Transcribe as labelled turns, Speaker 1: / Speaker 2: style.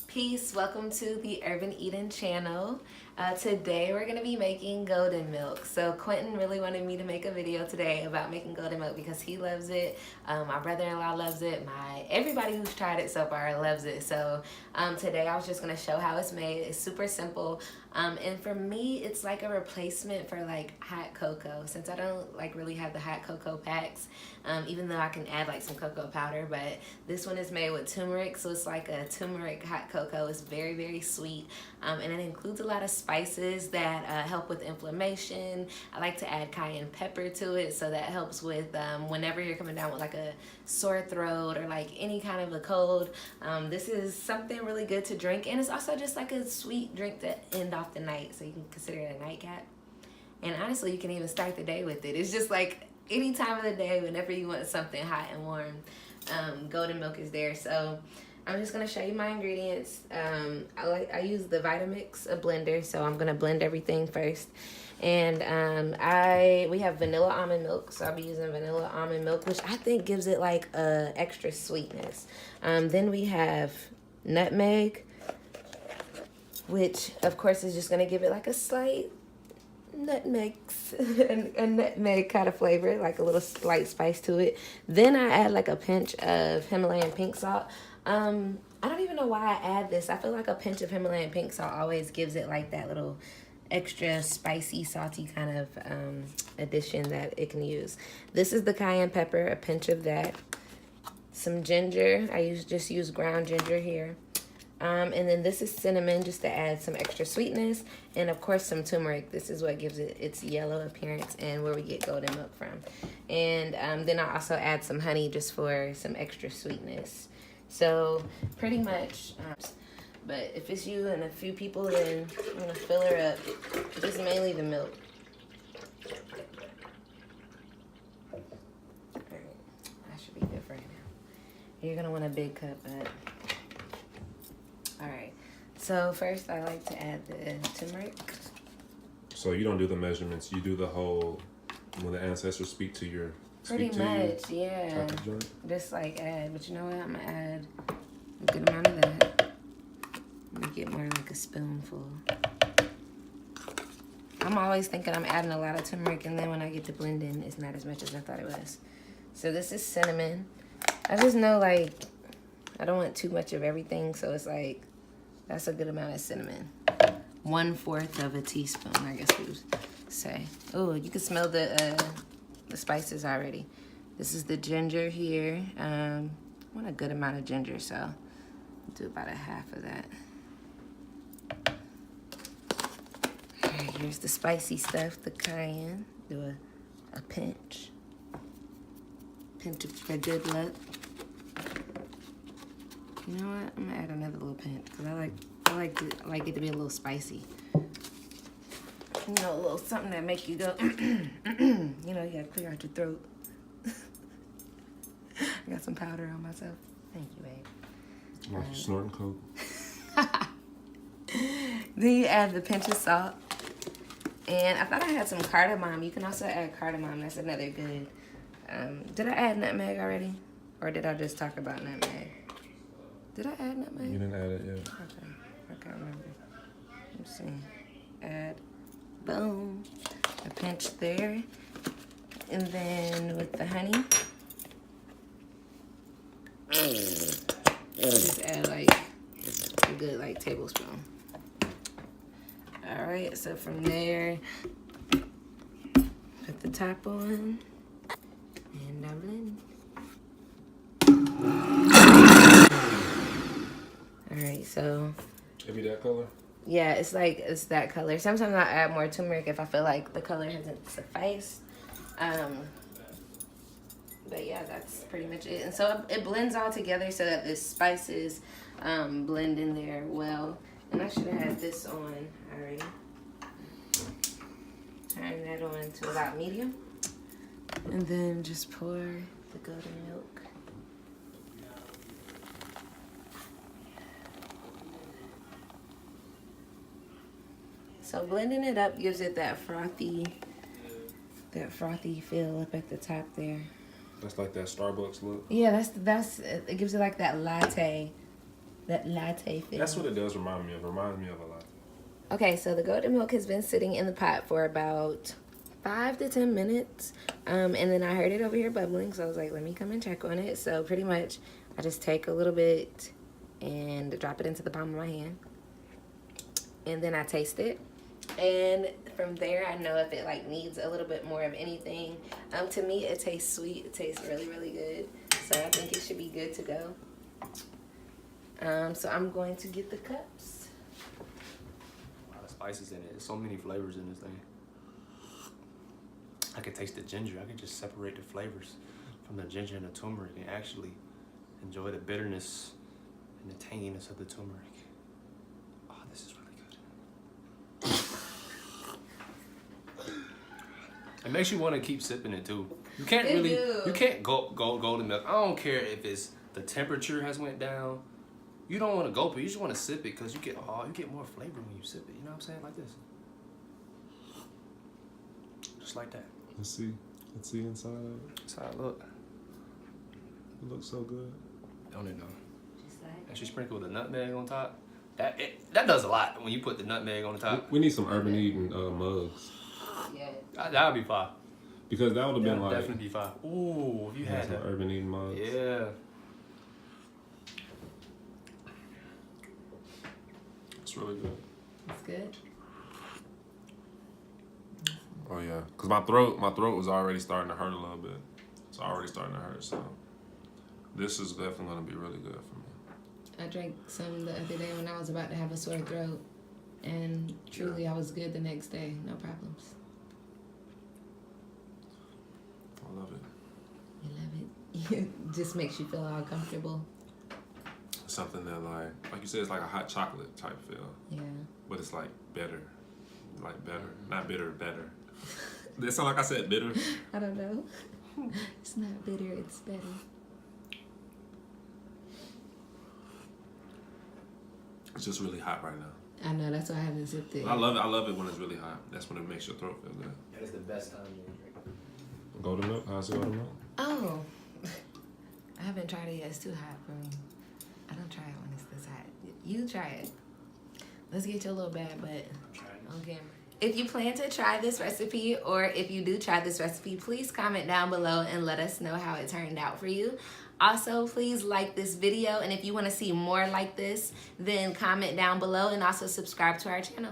Speaker 1: Peace, welcome to the Urban Eden channel. Today we're going to be making golden milk. So Quentin really wanted me to make a video today about making golden milk because he loves it. My brother-in-law loves it. Everybody who's tried it so far loves it. So today I was just going to show how it's made. It's super simple. And for me, it's like a replacement for like hot cocoa, since I don't like really have the hot cocoa packs, even though I can add like some cocoa powder. But this one is made with turmeric, so it's like a turmeric hot cocoa. It's very, very sweet, and it includes a lot of spices that help with inflammation. I like to add cayenne pepper to it, so that helps with whenever you're coming down with like a sore throat or like any kind of a cold. This is something really good to drink, and it's also just like a sweet drink to end off the night, so you can consider it a nightcap. And honestly, you can even start the day with it. It's just like any time of the day, whenever you want something hot and warm, golden milk is there. So I'm just gonna show you my ingredients. I use the Vitamix, a blender, so I'm gonna blend everything first. And we have vanilla almond milk, so I'll be using vanilla almond milk, which I think gives it like extra sweetness. Then we have nutmeg, which of course is just gonna give it like a slight a nutmeg kind of flavor, like a little slight spice to it. Then I add like a pinch of Himalayan pink salt. I don't even know why I add this. I feel like a pinch of Himalayan pink salt always gives it like that little extra spicy, salty kind of addition that it can use. This is the cayenne pepper, a pinch of that. Some ginger. I just use ground ginger here. And then this is cinnamon, just to add some extra sweetness. And of course some turmeric. This is what gives it its yellow appearance and where we get golden milk from. And then I also add some honey just for some extra sweetness. So pretty much, but if it's you and a few people, then I'm gonna fill her up. Just mainly the milk. Alright, that should be good for right now. You're gonna want a big cup, but alright. So first I like to add the turmeric.
Speaker 2: So you don't do the measurements, you do the whole, when the ancestors speak to you.
Speaker 1: Pretty much, yeah. Just like add, but you know what? I'm gonna add a good amount of that. I'm gonna get more like a spoonful. I'm always thinking I'm adding a lot of turmeric, and then when I get to blending, it's not as much as I thought it was. So this is cinnamon. I just know like I don't want too much of everything, so it's like that's a good amount of cinnamon. 1/4 of a teaspoon, I guess we would say. Oh, you can smell the spices already. This is the ginger here. I want a good amount of ginger, so I'll do about a half of that. Alright, here's the spicy stuff, the cayenne. Do a pinch. Pinch for good luck. You know what? I'm gonna add another little pinch because I like it to be a little spicy. You know, a little something that make you go, you know, you gotta clear out your throat. I got some powder on myself. Thank you, babe.
Speaker 2: Like snorting coke.
Speaker 1: Then you add the pinch of salt. And I thought I had some cardamom. You can also add cardamom. That's another good. Did I add nutmeg already? Or did I just talk about nutmeg? Did I add nutmeg?
Speaker 2: You didn't add it yet.
Speaker 1: Okay, I can't remember. Let's see. Add. Boom, a pinch there, and then with the honey, just add like a good like tablespoon. All right, so from there, put the top on, and I blend. All right, so.
Speaker 2: It be that color?
Speaker 1: Yeah, it's that color. Sometimes I add more turmeric if I feel like the color hasn't sufficed. But yeah, that's pretty much it. And so it blends all together so that the spices blend in there well. And I should have had this on already. Turn that on to about medium. And then just pour the golden milk. So blending it up gives it that frothy feel up at the top there.
Speaker 2: That's like that Starbucks look.
Speaker 1: Yeah, that's it gives it like that latte that latte feel.
Speaker 2: That's what it does remind me of. Reminds me of a latte.
Speaker 1: Okay, so the golden milk has been sitting in the pot for about 5 to 10 minutes. And then I heard it over here bubbling, so I was like, let me come and check on it. So pretty much I just take a little bit and drop it into the palm of my hand. And then I taste it. And from there, I know if it like needs a little bit more of anything. To me, it tastes sweet. It tastes really, really good. So I think it should be good to go. So I'm going to get the cups.
Speaker 3: A lot of spices in it. There's so many flavors in this thing. I could taste the ginger. I could just separate the flavors from the ginger and the turmeric and actually enjoy the bitterness and the tanginess of the turmeric. Oh, this is really good. It makes you want to keep sipping it too. You can't you can't go golden milk. I don't care if it's the temperature has went down. You don't want to gulp it. You just want to sip it because you get more flavor when you sip it. You know what I'm saying? Like this. Just like that.
Speaker 2: Let's see inside of it.
Speaker 3: That's how it look.
Speaker 2: It looks so good.
Speaker 3: Don't it know?
Speaker 1: Just like
Speaker 3: And she sprinkled the nutmeg on top. That does a lot when you put the nutmeg on the top.
Speaker 2: We need some Urban Eden mugs.
Speaker 1: yeah.
Speaker 3: That would be fire.
Speaker 2: Because that would have been
Speaker 3: That would
Speaker 2: like
Speaker 3: definitely be fire. Ooh, if you had
Speaker 2: some
Speaker 3: that.
Speaker 2: Urban Eden mugs.
Speaker 3: Yeah.
Speaker 2: It's really good.
Speaker 1: It's good.
Speaker 2: Oh yeah, cause my throat was already starting to hurt a little bit. It's already starting to hurt, so this is definitely gonna be really good for me.
Speaker 1: I drank some the other day when I was about to have a sore throat, and truly I was good the next day, no problems.
Speaker 2: I love it.
Speaker 1: You love it. It just makes you feel all comfortable.
Speaker 2: Something that like you said, it's like a hot chocolate type feel,
Speaker 1: Yeah.
Speaker 2: but it's like better, not bitter, better. That sound like I said bitter.
Speaker 1: I don't know. It's not bitter, it's better.
Speaker 2: It's just really hot right now.
Speaker 1: I know, that's why I haven't sipped it.
Speaker 2: I love it when it's really hot. That's when it makes your throat feel good.
Speaker 3: That is the best time to drink.
Speaker 2: Golden milk? How's the golden milk?
Speaker 1: Oh. I haven't tried it yet. It's too hot for me. I don't try it when it's this hot. You try it. Let's get your little bad butt on camera. If you plan to try this recipe, or if you do try this recipe, please comment down below and let us know how it turned out for you. Also, please like this video, and if you want to see more like this, then comment down below and also subscribe to our channel.